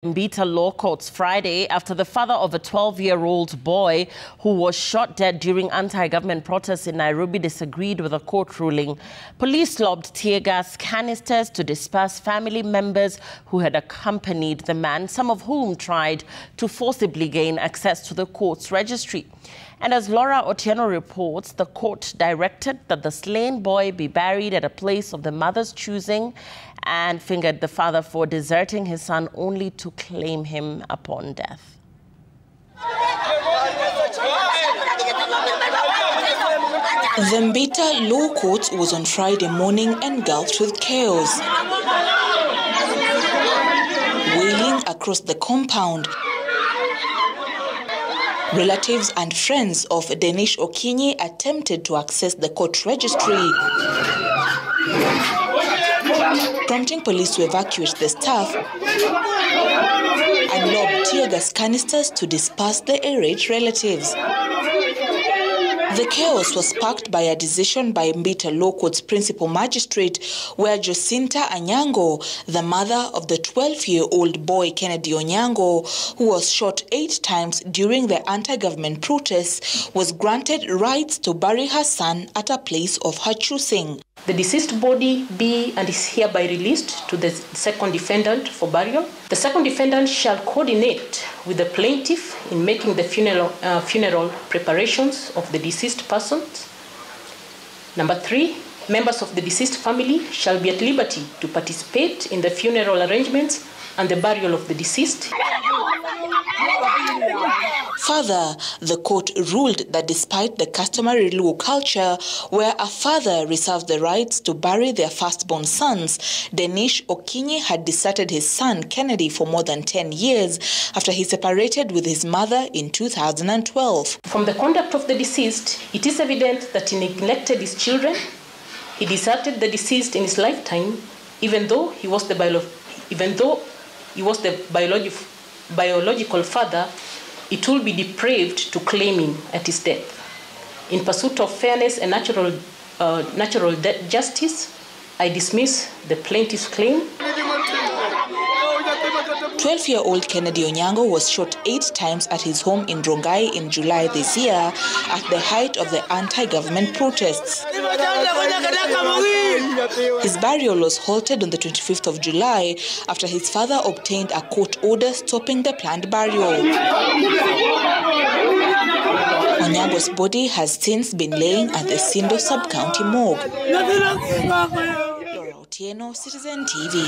Mbita Law Courts Friday after the father of a 12-year-old boy who was shot dead during anti-government protests in Nairobi disagreed with a court ruling. Police lobbed tear gas canisters to disperse family members who had accompanied the man, some of whom tried to forcibly gain access to the court's registry. And as Laura Otieno reports, the court directed that the slain boy be buried at a place of the mother's choosing and fingered the father for deserting his son only to claim him upon death. The Mbita Law Court was on Friday morning engulfed with chaos. Wailing across the compound, relatives and friends of Dennis Okinyi attempted to access the court registry, prompting police to evacuate the staff and lob tear gas canisters to disperse the irate relatives. The chaos was sparked by a decision by Mbita Law Court's principal magistrate, where Jacinta Anyango, the mother of the 12-year-old boy Kennedy Onyango, who was shot 8 times during the anti-government protests, was granted rights to bury her son at a place of her choosing. The deceased body be and is hereby released to the second defendant for burial. The second defendant shall coordinate with the plaintiff in making the funeral preparations of the deceased persons. Number 3, members of the deceased family shall be at liberty to participate in the funeral arrangements and the burial of the deceased. Further, the court ruled that despite the customary Luo culture, where a father reserves the rights to bury their firstborn sons, Dennis Okinyi had deserted his son Kennedy for more than 10 years after he separated with his mother in 2012. From the conduct of the deceased, it is evident that he neglected his children. He deserted the deceased in his lifetime, even though he was the biological father. It will be depraved to claim him at his death. In pursuit of fairness and natural justice, I dismiss the plaintiff's claim. 12-year-old Kennedy Onyango was shot 8 times at his home in Rongai in July this year at the height of the anti-government protests. His burial was halted on the 25th of July after his father obtained a court order stopping the planned burial. Onyango's body has since been laying at the Sindo sub-county morgue. Laura Otieno, Citizen TV.